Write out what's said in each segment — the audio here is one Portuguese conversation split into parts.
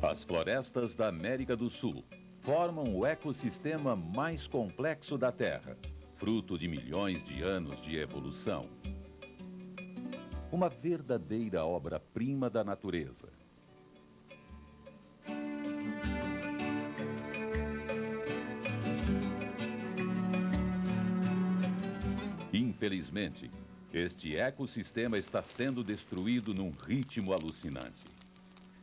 As florestas da América do Sul formam o ecossistema mais complexo da Terra, fruto de milhões de anos de evolução. Uma verdadeira obra-prima da natureza. Infelizmente, este ecossistema está sendo destruído num ritmo alucinante.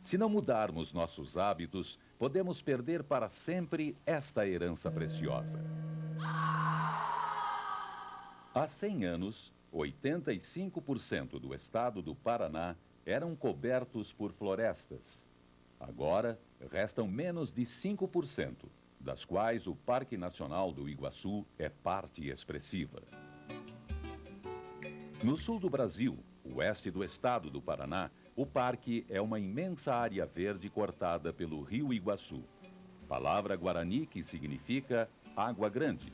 Se não mudarmos nossos hábitos, podemos perder para sempre esta herança preciosa. Há 100 anos, 85% do estado do Paraná eram cobertos por florestas. Agora, restam menos de 5%, das quais o Parque Nacional do Iguaçu é parte expressiva. No sul do Brasil, oeste do estado do Paraná, o parque é uma imensa área verde cortada pelo rio Iguaçu. Palavra guarani que significa água grande.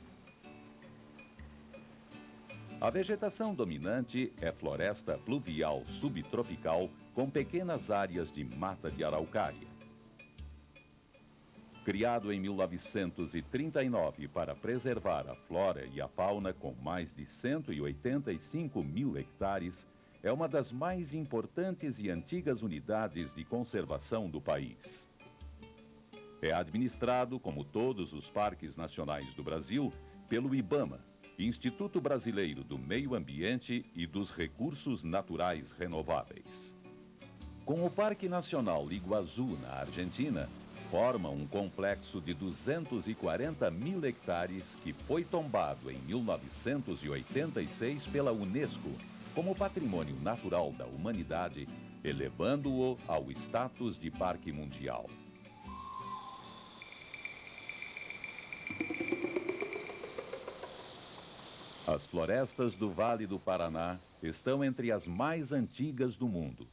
A vegetação dominante é floresta pluvial subtropical com pequenas áreas de mata de araucária. Criado em 1939 para preservar a flora e a fauna com mais de 185 mil hectares, é uma das mais importantes e antigas unidades de conservação do país. É administrado, como todos os parques nacionais do Brasil, pelo IBAMA, Instituto Brasileiro do Meio Ambiente e dos Recursos Naturais Renováveis. Com o Parque Nacional Iguaçu, na Argentina, forma um complexo de 240 mil hectares que foi tombado em 1986 pela Unesco como Patrimônio Natural da Humanidade, elevando-o ao status de Parque Mundial. As florestas do Vale do Paraná estão entre as mais antigas do mundo.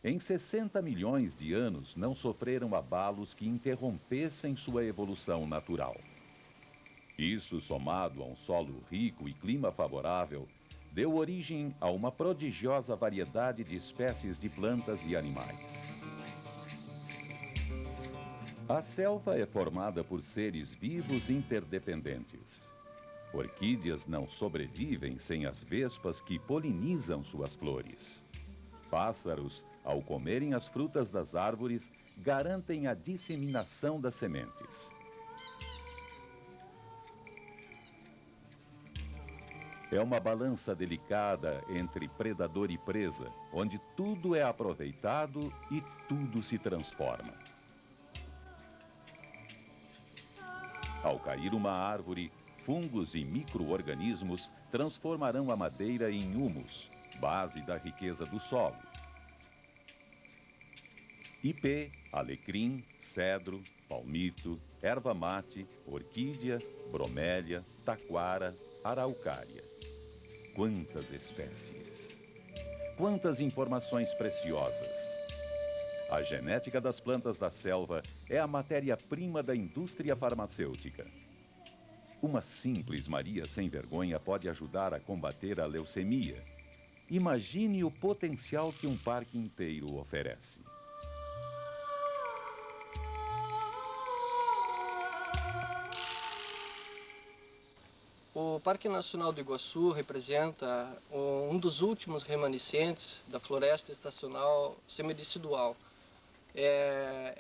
Em 60 milhões de anos não sofreram abalos que interrompessem sua evolução natural. Isso, somado a um solo rico e clima favorável, deu origem a uma prodigiosa variedade de espécies de plantas e animais. A selva é formada por seres vivos interdependentes. Orquídeas não sobrevivem sem as vespas que polinizam suas flores. Pássaros, ao comerem as frutas das árvores, garantem a disseminação das sementes. É uma balança delicada entre predador e presa, onde tudo é aproveitado e tudo se transforma. Ao cair uma árvore, fungos e micro-organismos transformarão a madeira em humus, base da riqueza do solo. Ipê, alecrim, cedro, palmito, erva mate, orquídea, bromélia, taquara, araucária. Quantas espécies! Quantas informações preciosas! A genética das plantas da selva é a matéria-prima da indústria farmacêutica. Uma simples Maria sem vergonha pode ajudar a combater a leucemia. Imagine o potencial que um parque inteiro oferece. O Parque Nacional do Iguaçu representa um dos últimos remanescentes da floresta estacional semidecidual.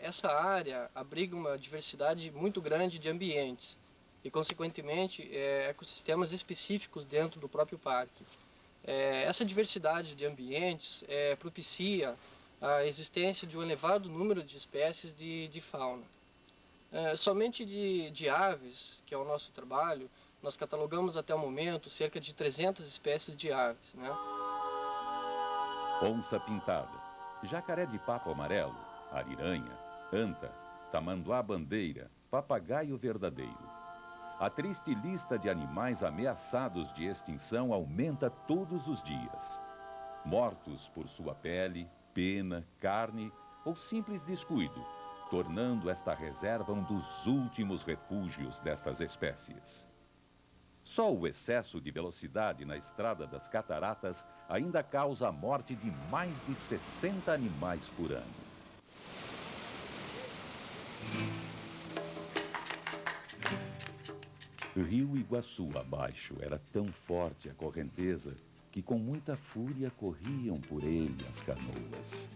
Essa área abriga uma diversidade muito grande de ambientes e, consequentemente, ecossistemas específicos dentro do próprio parque. Essa diversidade de ambientes propicia a existência de um elevado número de espécies de fauna. Somente de aves, que é o nosso trabalho, nós catalogamos até o momento cerca de 300 espécies de aves, né? Onça pintada, jacaré de papo amarelo, ariranha, anta, tamanduá-bandeira, papagaio verdadeiro. A triste lista de animais ameaçados de extinção aumenta todos os dias. Mortos por sua pele, pena, carne ou simples descuido, tornando esta reserva um dos últimos refúgios destas espécies. Só o excesso de velocidade na estrada das cataratas ainda causa a morte de mais de 60 animais por ano. Rio Iguaçu abaixo era tão forte a correnteza que com muita fúria corriam por ele as canoas.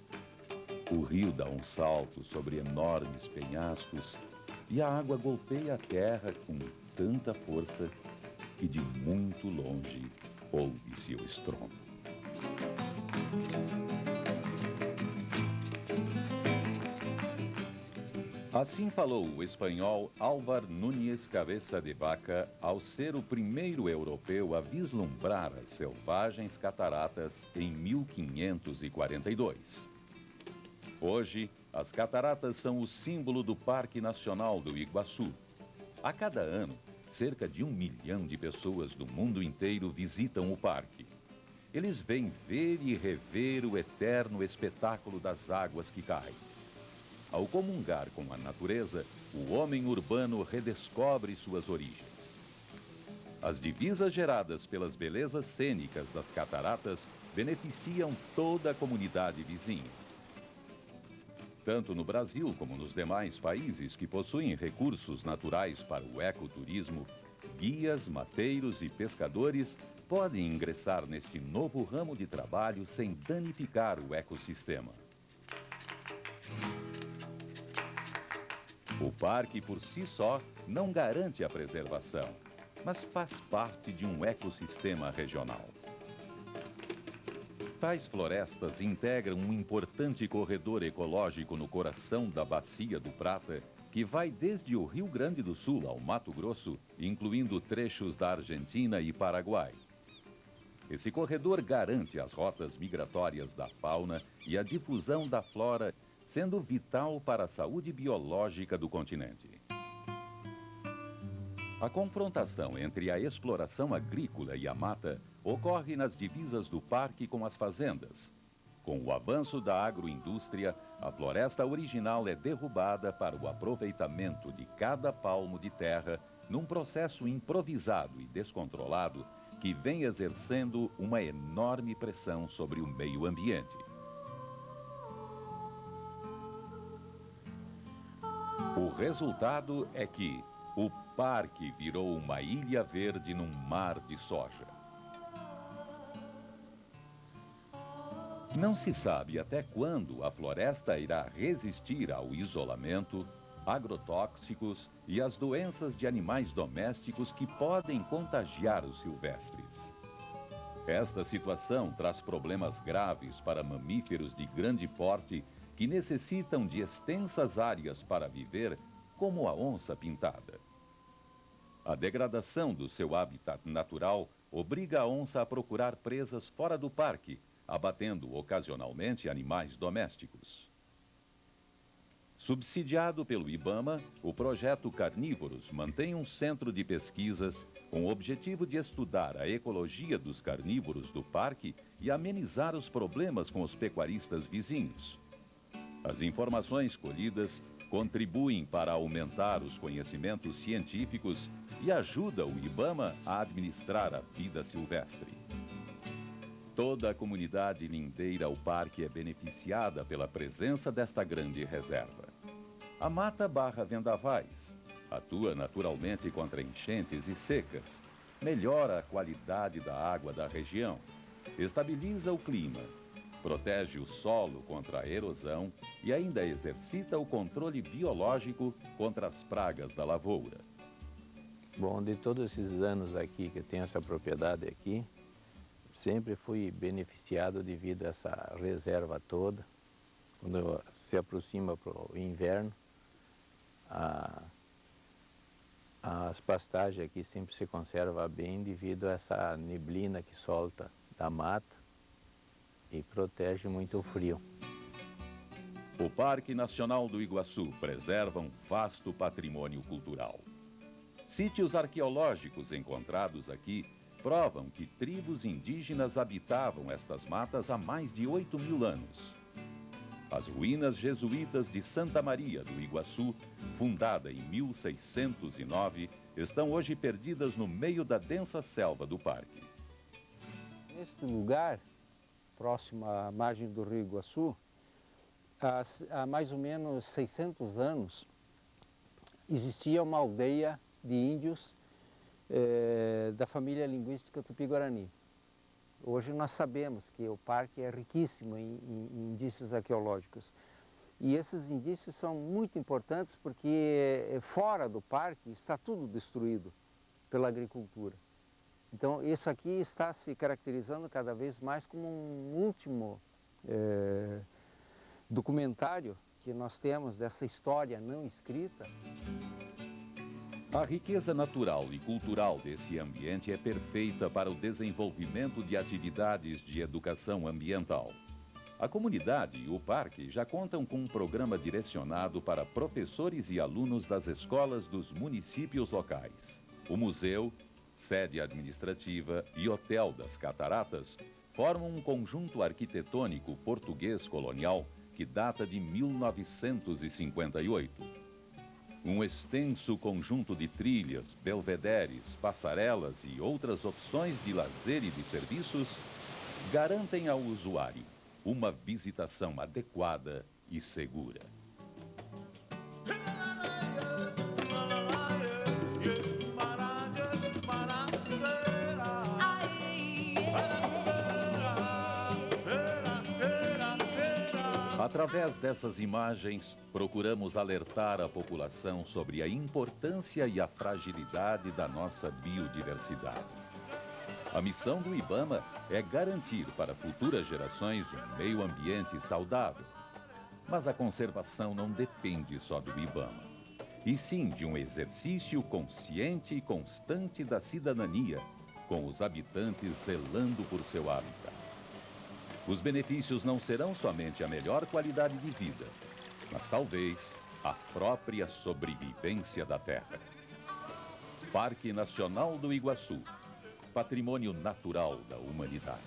O rio dá um salto sobre enormes penhascos e a água golpeia a terra com tanta força que de muito longe ouve-se o estrondo. Assim falou o espanhol Álvar Núñez Cabeça de Vaca ao ser o primeiro europeu a vislumbrar as selvagens cataratas em 1542. Hoje, as cataratas são o símbolo do Parque Nacional do Iguaçu. A cada ano, cerca de 1 milhão de pessoas do mundo inteiro visitam o parque. Eles vêm ver e rever o eterno espetáculo das águas que caem. Ao comungar com a natureza, o homem urbano redescobre suas origens. As divisas geradas pelas belezas cênicas das cataratas beneficiam toda a comunidade vizinha. Tanto no Brasil como nos demais países que possuem recursos naturais para o ecoturismo, guias, mateiros e pescadores podem ingressar neste novo ramo de trabalho sem danificar o ecossistema. O parque por si só não garante a preservação, mas faz parte de um ecossistema regional. Tais florestas integram um importante corredor ecológico no coração da Bacia do Prata, que vai desde o Rio Grande do Sul ao Mato Grosso, incluindo trechos da Argentina e Paraguai. Esse corredor garante as rotas migratórias da fauna e a difusão da flora, sendo vital para a saúde biológica do continente. A confrontação entre a exploração agrícola e a mata ocorre nas divisas do parque com as fazendas. Com o avanço da agroindústria, a floresta original é derrubada para o aproveitamento de cada palmo de terra num processo improvisado e descontrolado que vem exercendo uma enorme pressão sobre o meio ambiente. O resultado é que o parque virou uma ilha verde num mar de soja. Não se sabe até quando a floresta irá resistir ao isolamento, agrotóxicos e às doenças de animais domésticos que podem contagiar os silvestres. Esta situação traz problemas graves para mamíferos de grande porte que necessitam de extensas áreas para viver, como a onça-pintada. A degradação do seu habitat natural obriga a onça a procurar presas fora do parque, abatendo ocasionalmente animais domésticos. Subsidiado pelo IBAMA, o projeto Carnívoros mantém um centro de pesquisas com o objetivo de estudar a ecologia dos carnívoros do parque e amenizar os problemas com os pecuaristas vizinhos. As informações colhidas contribuem para aumentar os conhecimentos científicos e ajudam o IBAMA a administrar a vida silvestre. Toda a comunidade lindeira ao parque é beneficiada pela presença desta grande reserva. A mata barra vendavais atua naturalmente contra enchentes e secas, melhora a qualidade da água da região, estabiliza o clima, protege o solo contra a erosão e ainda exercita o controle biológico contra as pragas da lavoura. Bom, de todos esses anos aqui que eu tenho essa propriedade aqui, sempre fui beneficiado devido a essa reserva toda. Quando se aproxima para o inverno, as pastagens aqui sempre se conservam bem devido a essa neblina que solta da mata e protege muito o frio. O Parque Nacional do Iguaçu preserva um vasto patrimônio cultural. Sítios arqueológicos encontrados aqui provam que tribos indígenas habitavam estas matas há mais de 8.000 anos. As ruínas jesuítas de Santa Maria do Iguaçu, fundada em 1609, estão hoje perdidas no meio da densa selva do parque. Neste lugar, próximo à margem do Rio Iguaçu, há mais ou menos 600 anos, existia uma aldeia de índios da família linguística Tupi-Guarani. Hoje nós sabemos que o parque é riquíssimo em indícios arqueológicos. E esses indícios são muito importantes porque fora do parque está tudo destruído pela agricultura. Então isso aqui está se caracterizando cada vez mais como um último documentário que nós temos dessa história não escrita. A riqueza natural e cultural desse ambiente é perfeita para o desenvolvimento de atividades de educação ambiental. A comunidade e o parque já contam com um programa direcionado para professores e alunos das escolas dos municípios locais. O museu, sede administrativa e hotel das Cataratas formam um conjunto arquitetônico português colonial que data de 1958. Um extenso conjunto de trilhas, belvederes, passarelas e outras opções de lazer e de serviços garantem ao usuário uma visitação adequada e segura. Através dessas imagens, procuramos alertar a população sobre a importância e a fragilidade da nossa biodiversidade. A missão do IBAMA é garantir para futuras gerações um meio ambiente saudável. Mas a conservação não depende só do IBAMA, e sim de um exercício consciente e constante da cidadania, com os habitantes zelando por seu hábitat. Os benefícios não serão somente a melhor qualidade de vida, mas talvez a própria sobrevivência da Terra. Parque Nacional do Iguaçu, patrimônio natural da humanidade.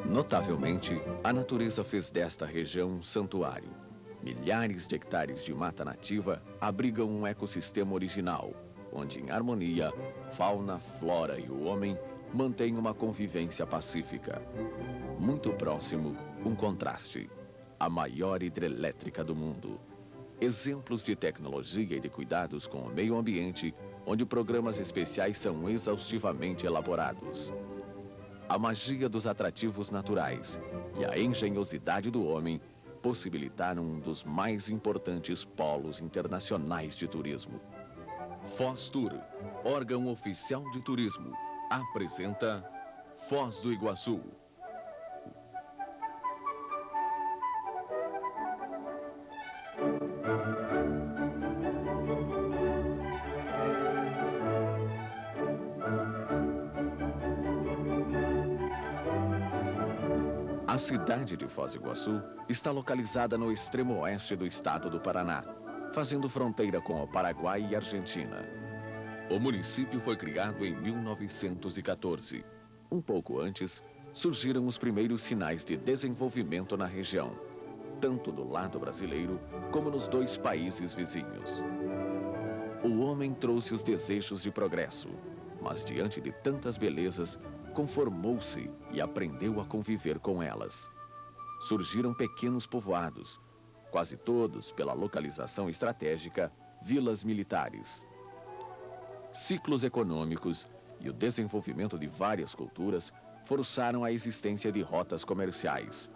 Notavelmente, a natureza fez desta região um santuário. Milhares de hectares de mata nativa abrigam um ecossistema original, onde em harmonia, fauna, flora e o homem mantêm uma convivência pacífica. Muito próximo, um contraste. A maior hidrelétrica do mundo. Exemplos de tecnologia e de cuidados com o meio ambiente, onde programas especiais são exaustivamente elaborados. A magia dos atrativos naturais e a engenhosidade do homem possibilitaram um dos mais importantes polos internacionais de turismo. Foz Tour, órgão oficial de turismo, apresenta Foz do Iguaçu. A cidade de Foz do Iguaçu está localizada no extremo oeste do estado do Paraná, fazendo fronteira com o Paraguai e Argentina. O município foi criado em 1914. Um pouco antes, surgiram os primeiros sinais de desenvolvimento na região, tanto do lado brasileiro como nos dois países vizinhos. O homem trouxe os desejos de progresso, mas diante de tantas belezas, conformou-se e aprendeu a conviver com elas. Surgiram pequenos povoados, quase todos pela localização estratégica, vilas militares. Ciclos econômicos e o desenvolvimento de várias culturas forçaram a existência de rotas comerciais.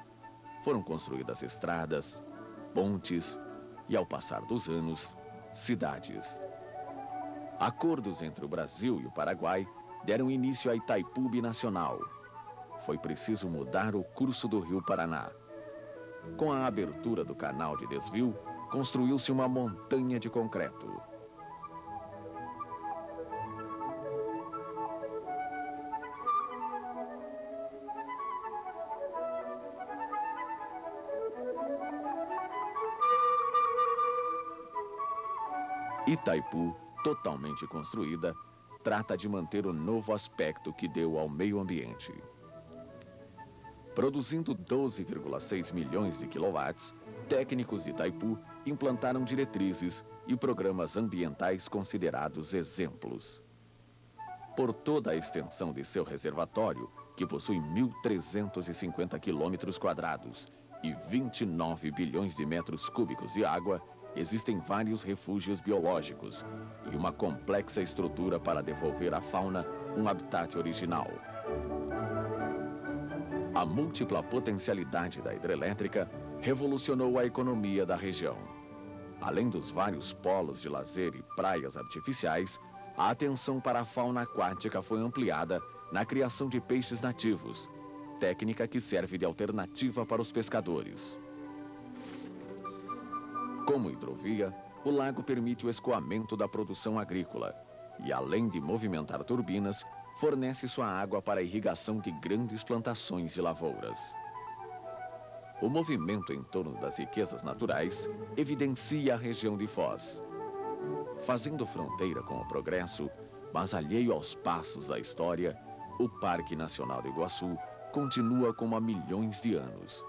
Foram construídas estradas, pontes e, ao passar dos anos, cidades. Acordos entre o Brasil e o Paraguai deram início à Itaipu Binacional. Foi preciso mudar o curso do Rio Paraná. Com a abertura do canal de desvio, construiu-se uma montanha de concreto. Itaipu, totalmente construída, trata de manter o novo aspecto que deu ao meio ambiente. Produzindo 12,6 milhões de quilowatts, técnicos de Itaipu implantaram diretrizes e programas ambientais considerados exemplos. Por toda a extensão de seu reservatório, que possui 1.350 quilômetros quadrados e 29 bilhões de metros cúbicos de água, existem vários refúgios biológicos e uma complexa estrutura para devolver à fauna um habitat original. A múltipla potencialidade da hidrelétrica revolucionou a economia da região. Além dos vários polos de lazer e praias artificiais, a atenção para a fauna aquática foi ampliada na criação de peixes nativos, técnica que serve de alternativa para os pescadores. Como hidrovia, o lago permite o escoamento da produção agrícola e, além de movimentar turbinas, fornece sua água para a irrigação de grandes plantações de lavouras. O movimento em torno das riquezas naturais evidencia a região de Foz. Fazendo fronteira com o progresso, mas alheio aos passos da história, o Parque Nacional do Iguaçu continua como há milhões de anos.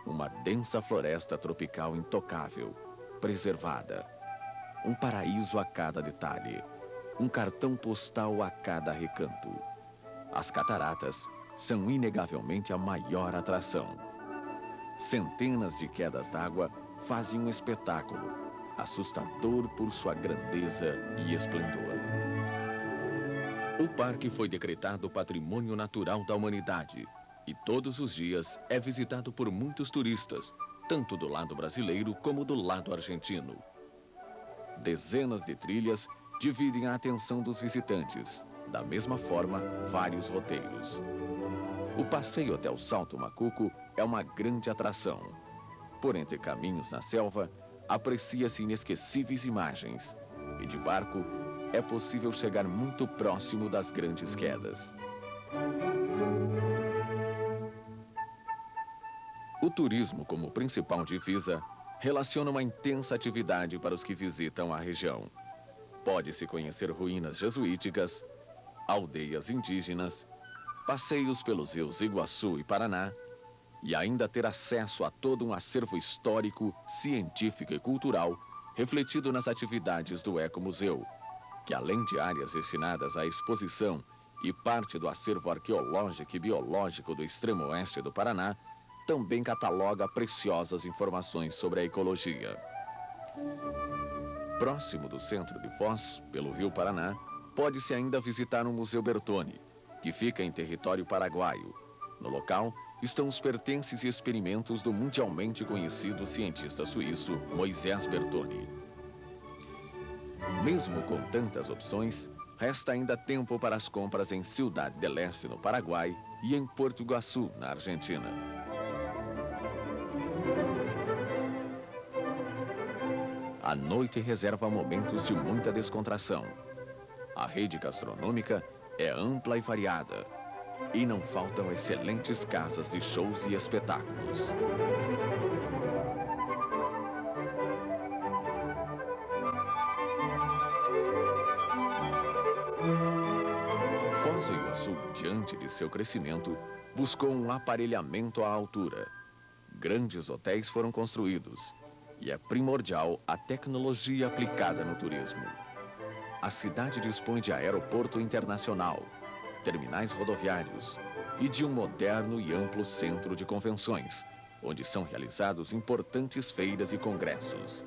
Uma densa floresta tropical intocável, preservada. Um paraíso a cada detalhe. Um cartão postal a cada recanto. As cataratas são inegavelmente a maior atração. Centenas de quedas d'água fazem um espetáculo, assustador por sua grandeza e esplendor. O parque foi decretado Patrimônio Natural da Humanidade e todos os dias é visitado por muitos turistas, tanto do lado brasileiro como do lado argentino. Dezenas de trilhas dividem a atenção dos visitantes. Da mesma forma, vários roteiros. O passeio até o Salto Macuco é uma grande atração. Por entre caminhos na selva, aprecia-se inesquecíveis imagens. E de barco, é possível chegar muito próximo das grandes quedas. O turismo, como principal divisa, relaciona uma intensa atividade para os que visitam a região. Pode-se conhecer ruínas jesuíticas, aldeias indígenas, passeios pelos rios Iguaçu e Paraná e ainda ter acesso a todo um acervo histórico, científico e cultural refletido nas atividades do Ecomuseu, que além de áreas destinadas à exposição e parte do acervo arqueológico e biológico do extremo oeste do Paraná, também cataloga preciosas informações sobre a ecologia. Próximo do centro de Foz, pelo Rio Paraná, pode-se ainda visitar um Museu Bertone, que fica em território paraguaio. No local estão os pertences e experimentos do mundialmente conhecido cientista suíço Moisés Bertone. Mesmo com tantas opções, resta ainda tempo para as compras em Ciudad del Este, no Paraguai, e em Porto Iguaçu, na Argentina. A noite reserva momentos de muita descontração. A rede gastronômica é ampla e variada. E não faltam excelentes casas de shows e espetáculos. Foz do Iguaçu, diante de seu crescimento, buscou um aparelhamento à altura. Grandes hotéis foram construídos e é primordial a tecnologia aplicada no turismo. A cidade dispõe de aeroporto internacional, terminais rodoviários e de um moderno e amplo centro de convenções, onde são realizados importantes feiras e congressos.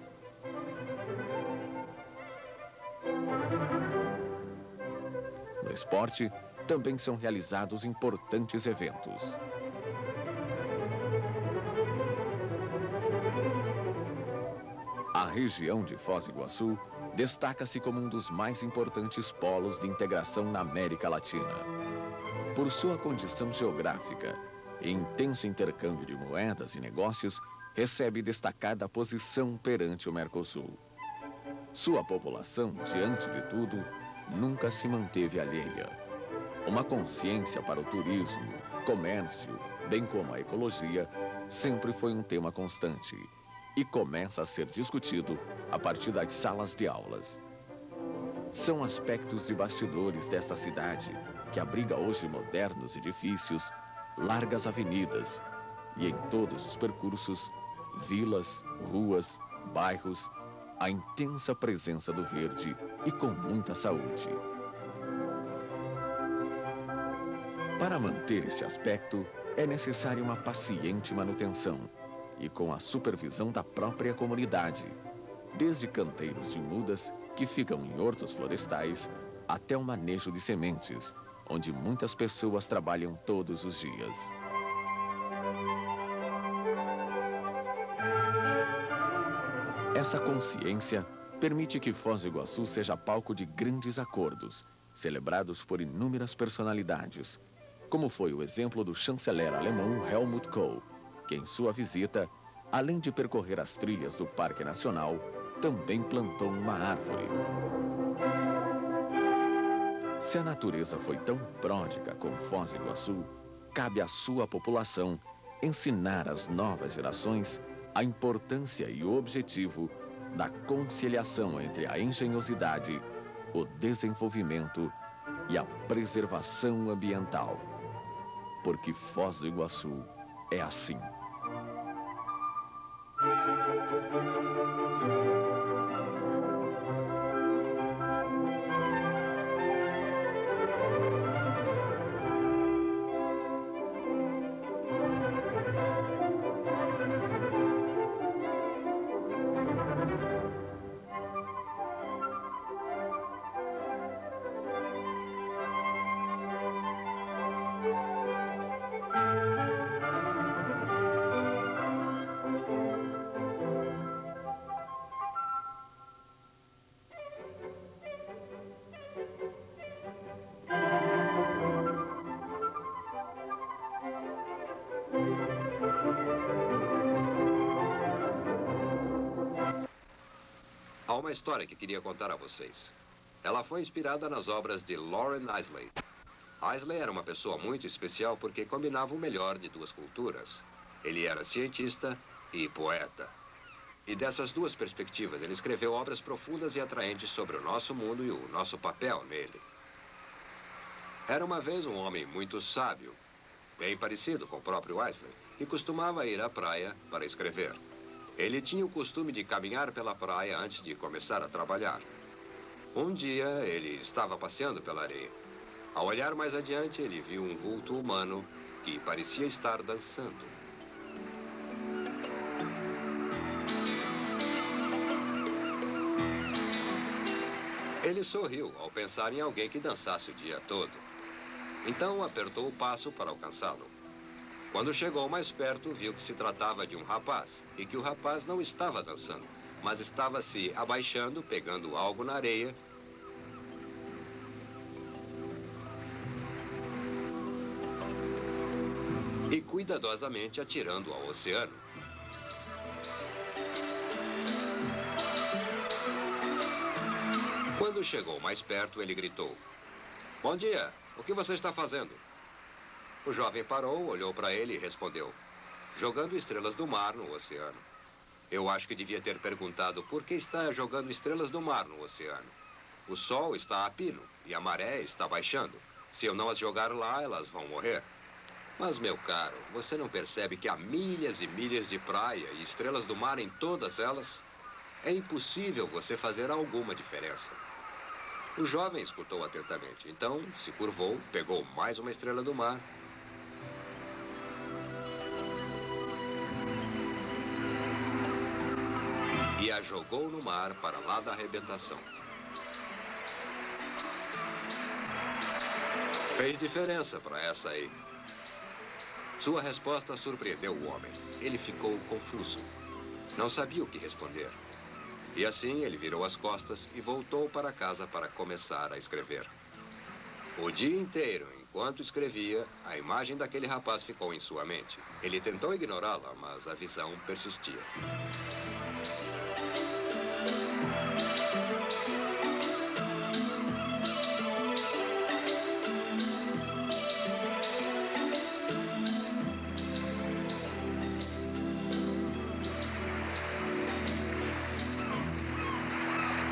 No esporte, também são realizados importantes eventos. A região de Foz do Iguaçu destaca-se como um dos mais importantes polos de integração na América Latina. Por sua condição geográfica e intenso intercâmbio de moedas e negócios, recebe destacada posição perante o Mercosul. Sua população, diante de tudo, nunca se manteve alheia. Uma consciência para o turismo, comércio, bem como a ecologia, sempre foi um tema constante e começa a ser discutido a partir das salas de aulas. São aspectos de bastidores desta cidade que abriga hoje modernos edifícios, largas avenidas e em todos os percursos, vilas, ruas, bairros, a intensa presença do verde e com muita saúde. Para manter este aspecto, é necessária uma paciente manutenção e com a supervisão da própria comunidade, desde canteiros de mudas que ficam em hortos florestais até o manejo de sementes, onde muitas pessoas trabalham todos os dias. Essa consciência permite que Foz do Iguaçu seja palco de grandes acordos, celebrados por inúmeras personalidades, como foi o exemplo do chanceler alemão Helmut Kohl, que em sua visita, além de percorrer as trilhas do Parque Nacional, também plantou uma árvore. Se a natureza foi tão pródiga com Foz do Iguaçu, cabe à sua população ensinar às novas gerações a importância e o objetivo da conciliação entre a engenhosidade, o desenvolvimento e a preservação ambiental. Porque Foz do Iguaçu é assim. Há uma história que queria contar a vocês. Ela foi inspirada nas obras de Loren Eiseley. Eiseley era uma pessoa muito especial porque combinava o melhor de duas culturas. Ele era cientista e poeta. E dessas duas perspectivas, ele escreveu obras profundas e atraentes sobre o nosso mundo e o nosso papel nele. Era uma vez um homem muito sábio, bem parecido com o próprio Eiseley, que costumava ir à praia para escrever. Ele tinha o costume de caminhar pela praia antes de começar a trabalhar. Um dia, ele estava passeando pela areia. Ao olhar mais adiante, ele viu um vulto humano que parecia estar dançando. Ele sorriu ao pensar em alguém que dançasse o dia todo. Então, apertou o passo para alcançá-lo. Quando chegou mais perto, viu que se tratava de um rapaz e que o rapaz não estava dançando, mas estava se abaixando, pegando algo na areia e cuidadosamente atirando ao oceano. Quando chegou mais perto, ele gritou: "Bom dia, o que você está fazendo?" O jovem parou, olhou para ele e respondeu: jogando estrelas do mar no oceano. Eu acho que devia ter perguntado por que está jogando estrelas do mar no oceano. O sol está a pino e a maré está baixando. Se eu não as jogar lá, elas vão morrer. Mas, meu caro, você não percebe que há milhas e milhas de praia e estrelas do mar em todas elas? É impossível você fazer alguma diferença. O jovem escutou atentamente. Então, se curvou, pegou mais uma estrela do mar e a jogou no mar para lá da arrebentação. Fez diferença para essa aí. Sua resposta surpreendeu o homem. Ele ficou confuso. Não sabia o que responder. E assim ele virou as costas e voltou para casa para começar a escrever. O dia inteiro, enquanto escrevia, a imagem daquele rapaz ficou em sua mente. Ele tentou ignorá-la, mas a visão persistia.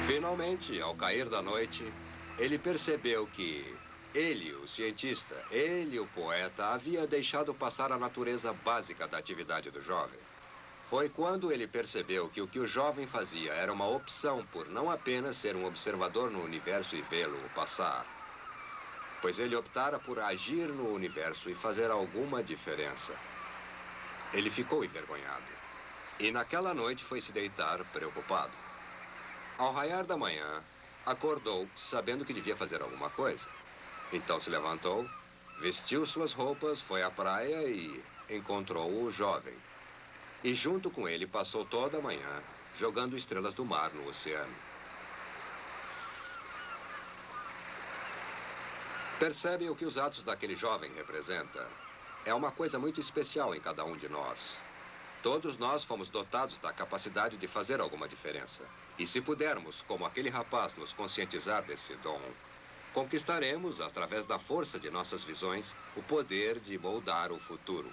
Finalmente, ao cair da noite, ele percebeu que ele, o cientista, ele, o poeta, havia deixado passar a natureza básica da atividade do jovem. Foi quando ele percebeu que o que o jovem fazia era uma opção por não apenas ser um observador no universo e vê-lo passar, pois ele optara por agir no universo e fazer alguma diferença. Ele ficou envergonhado e naquela noite foi se deitar preocupado. Ao raiar da manhã, acordou sabendo que devia fazer alguma coisa. Então se levantou, vestiu suas roupas, foi à praia e encontrou o jovem. E junto com ele passou toda a manhã jogando estrelas do mar no oceano. Percebe o que os atos daquele jovem representam? É uma coisa muito especial em cada um de nós. Todos nós fomos dotados da capacidade de fazer alguma diferença. E se pudermos, como aquele rapaz, nos conscientizar desse dom, conquistaremos, através da força de nossas visões, o poder de moldar o futuro.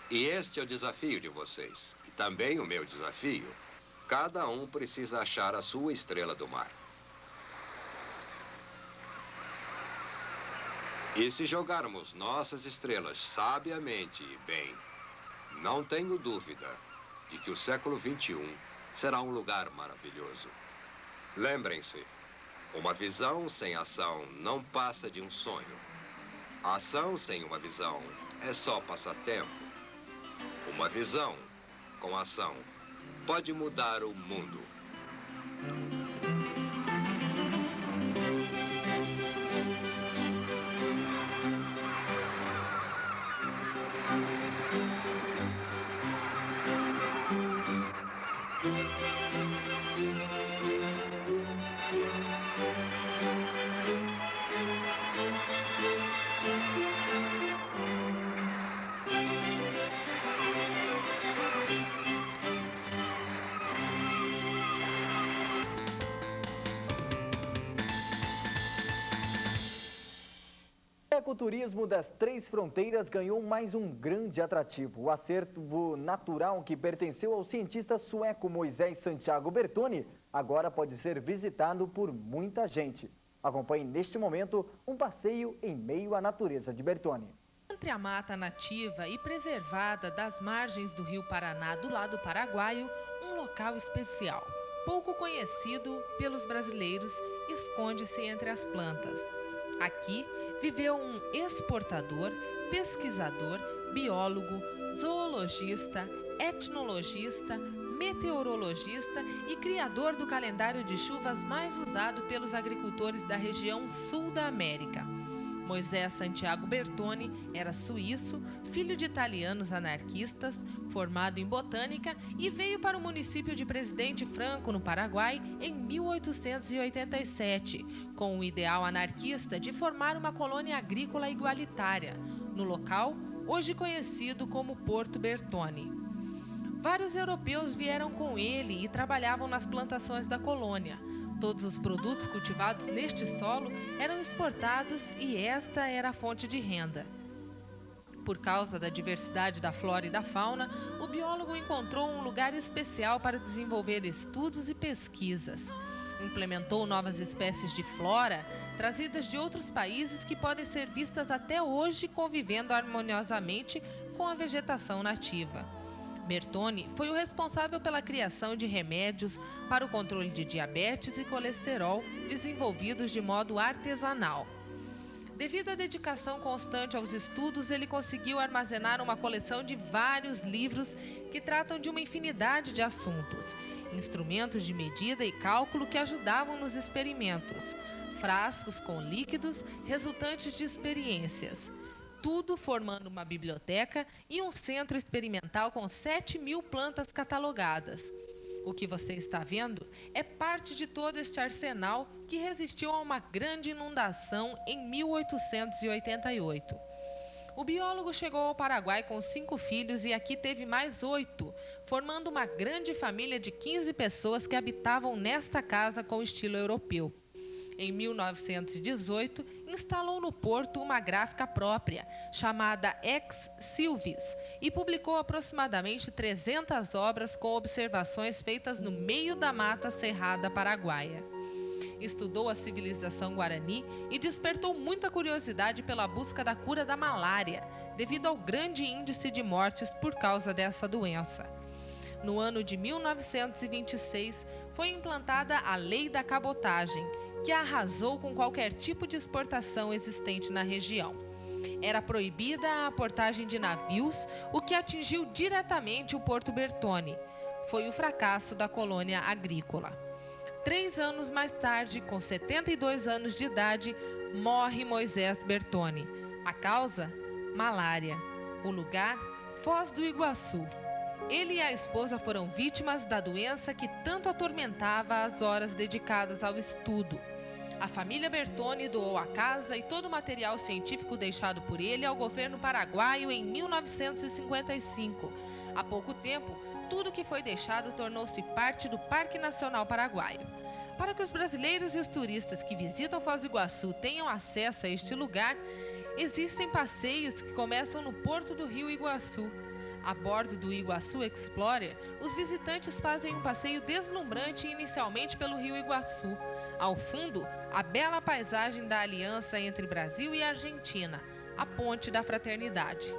E este é o desafio de vocês. E também o meu desafio. Cada um precisa achar a sua estrela do mar. E se jogarmos nossas estrelas sabiamente e bem, não tenho dúvida de que o século XXI será um lugar maravilhoso. Lembrem-se, uma visão sem ação não passa de um sonho. A ação sem uma visão é só passatempo. Uma visão com ação pode mudar o mundo. O ecoturismo das Três Fronteiras ganhou mais um grande atrativo. O acervo natural que pertenceu ao cientista sueco Moisés Santiago Bertoni agora pode ser visitado por muita gente. Acompanhe neste momento um passeio em meio à natureza de Bertoni. Entre a mata nativa e preservada das margens do rio Paraná do lado paraguaio, um local especial, pouco conhecido pelos brasileiros, esconde-se entre as plantas. Aqui viveu um exportador, pesquisador, biólogo, zoologista, etnologista, meteorologista e criador do calendário de chuvas mais usado pelos agricultores da região sul da América. Moisés Santiago Bertoni era suíço, filho de italianos anarquistas, formado em botânica e veio para o município de Presidente Franco, no Paraguai, em 1887, com o ideal anarquista de formar uma colônia agrícola igualitária, no local hoje conhecido como Porto Bertoni. Vários europeus vieram com ele e trabalhavam nas plantações da colônia. Todos os produtos cultivados neste solo eram exportados e esta era a fonte de renda. Por causa da diversidade da flora e da fauna, o biólogo encontrou um lugar especial para desenvolver estudos e pesquisas. Implementou novas espécies de flora, trazidas de outros países que podem ser vistas até hoje convivendo harmoniosamente com a vegetação nativa. Bertoni foi o responsável pela criação de remédios para o controle de diabetes e colesterol desenvolvidos de modo artesanal. Devido à dedicação constante aos estudos, ele conseguiu armazenar uma coleção de vários livros que tratam de uma infinidade de assuntos, instrumentos de medida e cálculo que ajudavam nos experimentos, frascos com líquidos resultantes de experiências. Tudo formando uma biblioteca e um centro experimental com 7.000 plantas catalogadas. O que você está vendo é parte de todo este arsenal que resistiu a uma grande inundação em 1888. O biólogo chegou ao Paraguai com 5 filhos e aqui teve mais 8, formando uma grande família de 15 pessoas que habitavam nesta casa com estilo europeu. Em 1918, instalou no Porto uma gráfica própria, chamada Ex Silvis, e publicou aproximadamente 300 obras com observações feitas no meio da mata cerrada paraguaia. Estudou a civilização guarani e despertou muita curiosidade pela busca da cura da malária, devido ao grande índice de mortes por causa dessa doença. No ano de 1926, foi implantada a Lei da Cabotagem, que arrasou com qualquer tipo de exportação existente na região. Era proibida a aportagem de navios, o que atingiu diretamente o Porto Bertoni. Foi o fracasso da colônia agrícola. 3 anos mais tarde, com 72 anos de idade, morre Moisés Bertoni. A causa? Malária. O lugar? Foz do Iguaçu. Ele e a esposa foram vítimas da doença que tanto atormentava as horas dedicadas ao estudo. A família Bertoni doou a casa e todo o material científico deixado por ele ao governo paraguaio em 1955. Há pouco tempo, tudo que foi deixado tornou-se parte do Parque Nacional Paraguaio. Para que os brasileiros e os turistas que visitam Foz do Iguaçu tenham acesso a este lugar, existem passeios que começam no Porto do Rio Iguaçu. A bordo do Iguaçu Explorer, os visitantes fazem um passeio deslumbrante inicialmente pelo Rio Iguaçu. Ao fundo, a bela paisagem da aliança entre Brasil e Argentina, a Ponte da Fraternidade.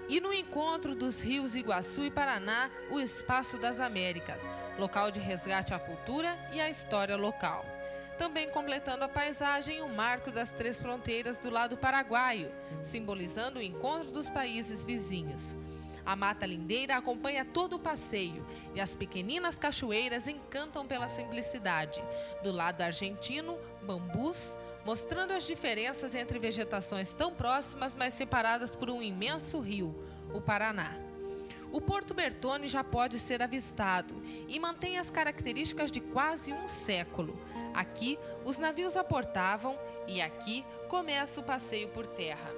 E no encontro dos rios Iguaçu e Paraná, o Espaço das Américas, local de resgate à cultura e à história local. Também completando a paisagem, o Marco das Três Fronteiras do lado paraguaio, simbolizando o encontro dos países vizinhos. A Mata Lindeira acompanha todo o passeio e as pequeninas cachoeiras encantam pela simplicidade. Do lado argentino, bambus, mostrando as diferenças entre vegetações tão próximas, mas separadas por um imenso rio, o Paraná. O Porto Bertoni já pode ser avistado e mantém as características de quase um século. Aqui, os navios aportavam e aqui começa o passeio por terra.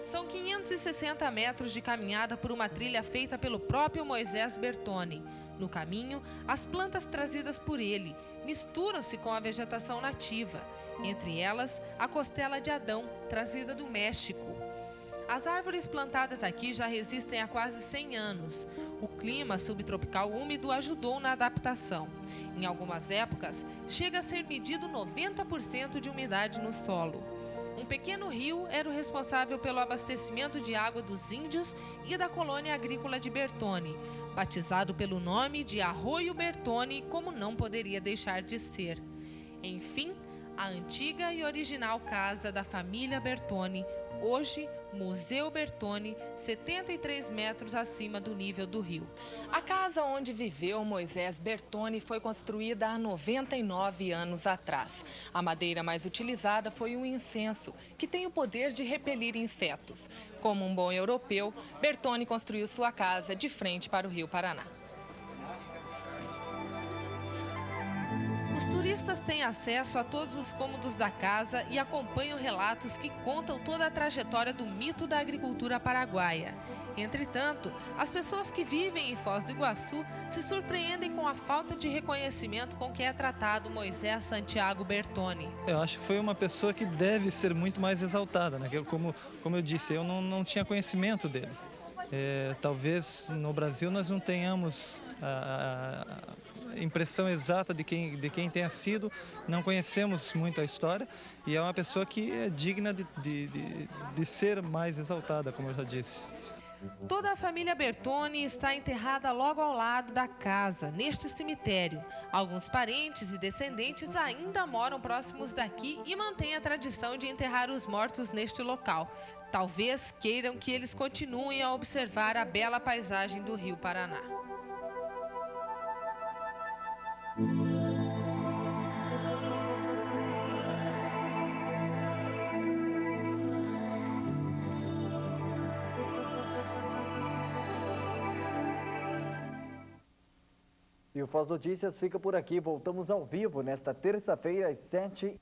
São 560 metros de caminhada por uma trilha feita pelo próprio Moisés Bertoni. No caminho, as plantas trazidas por ele misturam-se com a vegetação nativa, entre elas a costela de Adão, trazida do México. As árvores plantadas aqui já resistem há quase 100 anos. O clima subtropical úmido ajudou na adaptação. Em algumas épocas, chega a ser medido 90% de umidade no solo. Um pequeno rio era o responsável pelo abastecimento de água dos índios e da colônia agrícola de Bertoni, batizado pelo nome de Arroio Bertoni, como não poderia deixar de ser. Enfim, a antiga e original casa da família Bertoni, hoje Museu Bertoni, 73 metros acima do nível do rio. A casa onde viveu Moisés Bertoni foi construída há 99 anos atrás. A madeira mais utilizada foi o incenso, que tem o poder de repelir insetos. Como um bom europeu, Bertoni construiu sua casa de frente para o rio Paraná. Os turistas têm acesso a todos os cômodos da casa e acompanham relatos que contam toda a trajetória do mito da agricultura paraguaia. Entretanto, as pessoas que vivem em Foz do Iguaçu se surpreendem com a falta de reconhecimento com que é tratado Moisés Santiago Bertoni. Eu acho que foi uma pessoa que deve ser muito mais exaltada, né? Como eu disse, eu não tinha conhecimento dele. Talvez no Brasil nós não tenhamos a impressão exata de quem tenha sido, não conhecemos muito a história, e é uma pessoa que é digna de ser mais exaltada, como eu já disse. Toda a família Bertoni está enterrada logo ao lado da casa, neste cemitério. Alguns parentes e descendentes ainda moram próximos daqui e mantêm a tradição de enterrar os mortos neste local. Talvez queiram que eles continuem a observar a bela paisagem do Rio Paraná. E o Foz Notícias fica por aqui. Voltamos ao vivo nesta terça-feira às 7h.